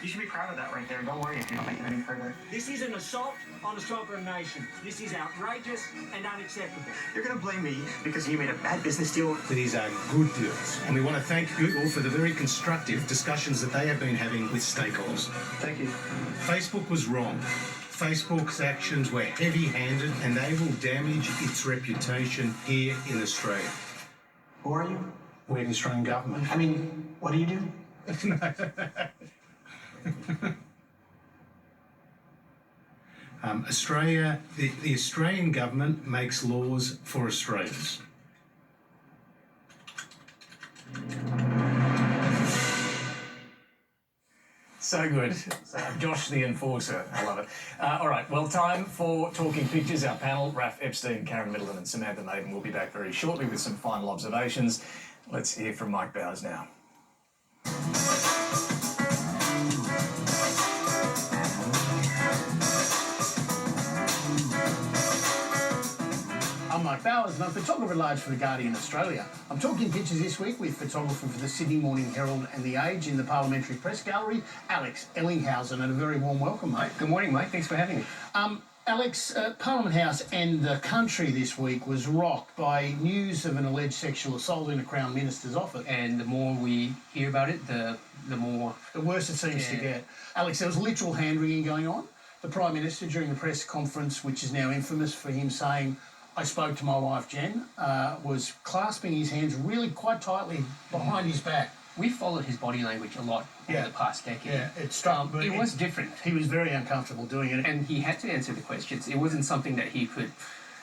You should be proud of that right there. Don't worry if you don't make it any further. This is an assault on a sovereign nation. This is outrageous and unacceptable. You're going to blame me because you made a bad business deal. These are good deals, and we want to thank Google for the very constructive discussions that they have been having with stakeholders. Thank you. Facebook was wrong. Facebook's actions were heavy-handed, and they will damage its reputation here in Australia. Who are you? We're the Australian government. I mean, what do you do? Australia, the Australian government makes laws for Australians. So good. Josh the Enforcer. I love it. All right, well, time for Talking Pictures. Our panel, Raph Epstein, Karen Middleton and Samantha Maiden, will be back very shortly with some final observations. Let's hear from Mike Bowers now. I'm Mike Bowers and I'm photographer at large for The Guardian Australia. I'm talking pictures this week with photographer for the Sydney Morning Herald and The Age in the Parliamentary Press Gallery, Alex Ellinghausen, and a very warm welcome, mate. Good morning, mate. Thanks for having me. Alex, Parliament House and the country this week was rocked by news of an alleged sexual assault in a Crown Minister's office. And the more we hear about it, the more... The worse it seems to get. Alex, there was literal hand-wringing going on. The Prime Minister, during the press conference, which is now infamous for him saying, I spoke to my wife, Jen, was clasping his hands really quite tightly behind his back. We followed his body language a lot over the past decade. Yeah, it struck me. It was different. He was very uncomfortable doing it. And he had to answer the questions. It wasn't something that he could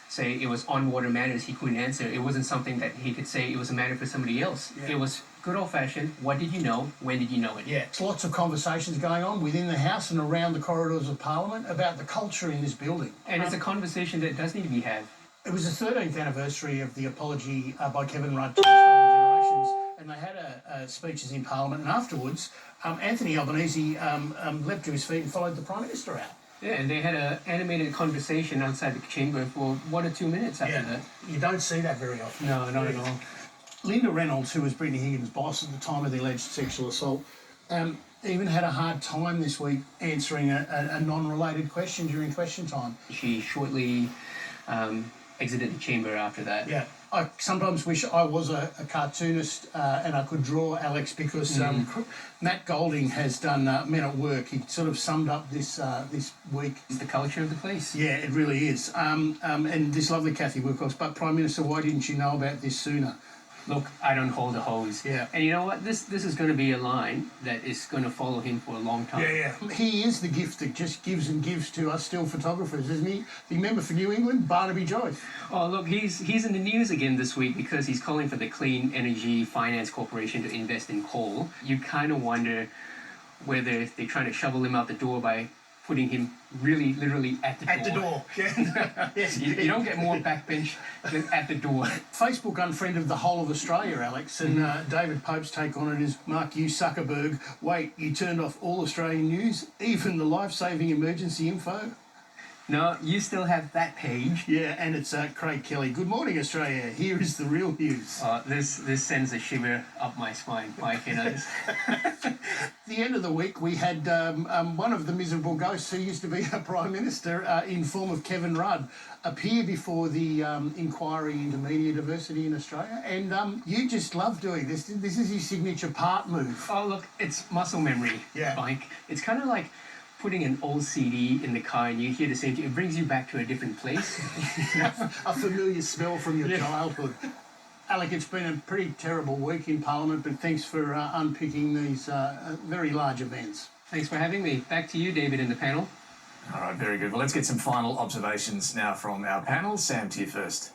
say it was on-water matters he couldn't answer. It wasn't something that he could say it was a matter for somebody else. Yeah. It was good old-fashioned, what did you know, when did you know it? Yeah, it's lots of conversations going on within the House and around the corridors of Parliament about the culture in this building. And it's a conversation that does need to be had. It was the 13th anniversary of the apology by Kevin Rudd to the Stolen Generations, and they had speeches in Parliament, and afterwards Anthony Albanese leapt to his feet and followed the Prime Minister out. Yeah, and they had an animated conversation outside the chamber for 1 or 2 minutes after that. You don't see that very often. No, not at all. Linda Reynolds, who was Brittany Higgins' boss at the time of the alleged sexual assault, even had a hard time this week answering a non-related question during question time. She shortly exited the chamber after that. Yeah. I sometimes wish I was a cartoonist and I could draw, Alex, because Matt Golding has done Men at Work. He sort of summed up this week. It's the culture of the place. Yeah, it really is. And this lovely Cathy Wilcox. But Prime Minister, why didn't you know about this sooner? Look, I don't hold the hose. Yeah. And you know what? This is going to be a line that is going to follow him for a long time. Yeah. He is the gift that just gives and gives to us still photographers, isn't he? The member for New England, Barnaby Joyce. Oh, look, he's in the news again this week because he's calling for the Clean Energy Finance Corporation to invest in coal. You kind of wonder whether they're trying to shovel him out the door by putting him really, literally at the door. At the door, yeah. Yes. You don't get more backbench than at the door. Facebook unfriended the whole of Australia, Alex, and David Pope's take on it is, Mark, you Zuckerberg, wait, you turned off all Australian news, even the life-saving emergency info? No, you still have that page. Yeah, and it's Craig Kelly. Good morning, Australia. Here is the real news. This sends a shiver up my spine, Mike. You know. The end of the week, we had one of the miserable ghosts who used to be a Prime Minister in form of Kevin Rudd appear before the inquiry into media diversity in Australia. And you just love doing this. This is his signature part move. Oh, look, it's muscle memory, Mike. It's kind of like putting an old CD in the car and you hear the same thing. It brings you back to a different place. A familiar smell from your childhood. Alec, it's been a pretty terrible week in Parliament, but thanks for unpicking these very large events. Thanks for having me. Back to you, David, in the panel. All right, very good. Well, let's get some final observations now from our panel. Sam, to you first.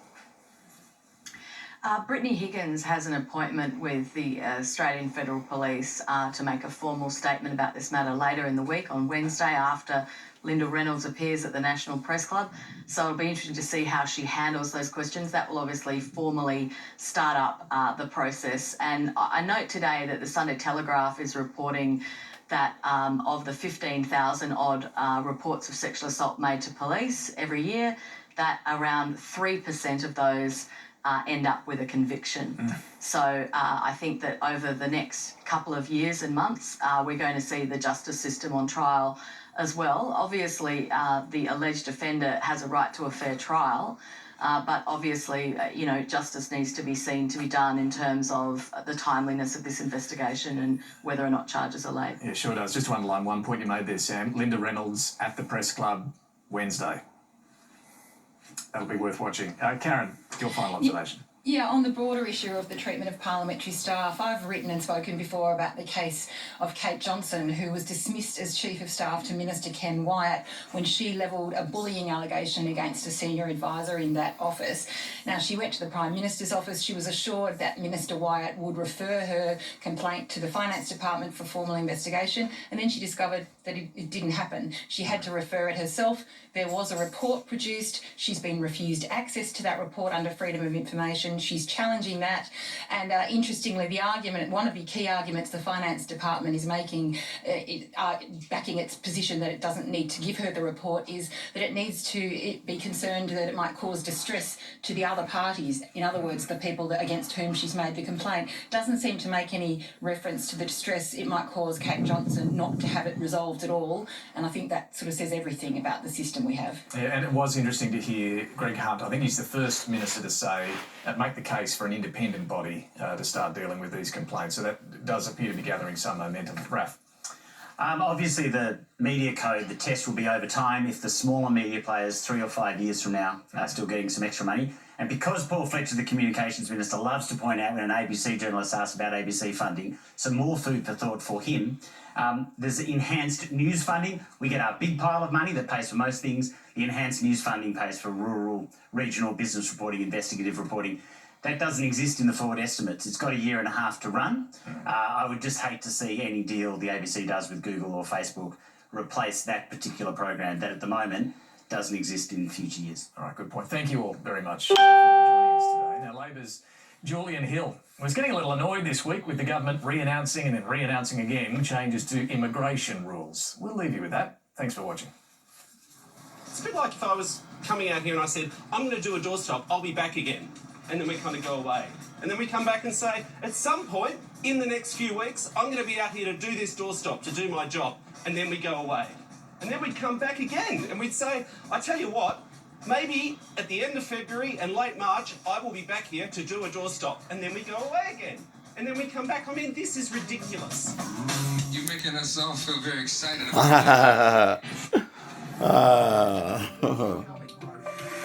Brittany Higgins has an appointment with the Australian Federal Police to make a formal statement about this matter later in the week on Wednesday after Linda Reynolds appears at the National Press Club. So it'll be interesting to see how she handles those questions. That will obviously formally start up the process. And I note today that the Sunday Telegraph is reporting that of the 15,000 odd reports of sexual assault made to police every year, that around 3% of those end up with a conviction. So I think that over the next couple of years and months, we're going to see the justice system on trial as well. Obviously, the alleged offender has a right to a fair trial, but obviously, justice needs to be seen to be done in terms of the timeliness of this investigation and whether or not charges are laid. Yeah, sure does. Just to underline one point you made there, Sam. Linda Reynolds at the Press Club Wednesday. That'll be worth watching. Karen, your final observation. Yeah, on the broader issue of the treatment of parliamentary staff, I've written and spoken before about the case of Kate Johnson, who was dismissed as Chief of Staff to Minister Ken Wyatt when she levelled a bullying allegation against a senior advisor in that office. Now, she went to the Prime Minister's office. She was assured that Minister Wyatt would refer her complaint to the Finance Department for formal investigation, and then she discovered that it didn't happen. She had to refer it herself. There was a report produced. She's been refused access to that report under Freedom of Information. She's challenging that. And interestingly, one of the key arguments the Finance Department is making, backing its position that it doesn't need to give her the report, is that it needs to be concerned that it might cause distress to the other parties. In other words, the people against whom she's made the complaint. Doesn't seem to make any reference to the distress it might cause Kate Johnson not to have it resolved at all. And I think that sort of says everything about the system we have. Yeah, and it was interesting to hear Greg Hunt. I think he's the first minister to say, make the case for an independent body to start dealing with these complaints. So that does appear to be gathering some momentum. Raf? Obviously, the media code, the test will be over time if the smaller media players 3 or 5 years from now are still getting some extra money. And because Paul Fletcher, the Communications Minister, loves to point out when an ABC journalist asks about ABC funding, some more food for thought for him. There's enhanced news funding. We get our big pile of money that pays for most things. The enhanced news funding pays for rural, regional business reporting, investigative reporting. That doesn't exist in the forward estimates. It's got a year and a half to run. I would just hate to see any deal the ABC does with Google or Facebook replace that particular program that at the moment doesn't exist in future years. All right, good point. Thank you all very much for joining us today. Now, Labor's Julian Hill was getting a little annoyed this week with the government re-announcing and then re-announcing again changes to immigration rules. We'll leave you with that. Thanks for watching. It's a bit like if I was coming out here and I said, I'm going to do a doorstop, I'll be back again. And then we kind of go away. And then we come back and say, at some point in the next few weeks, I'm going to be out here to do this doorstop, to do my job. And then we go away. And then we'd come back again and we'd say, I tell you what, maybe at the end of February and late March, I will be back here to do a doorstop. And then we go away again. And then we come back. I mean, this is ridiculous. You're making us all feel very excited about it.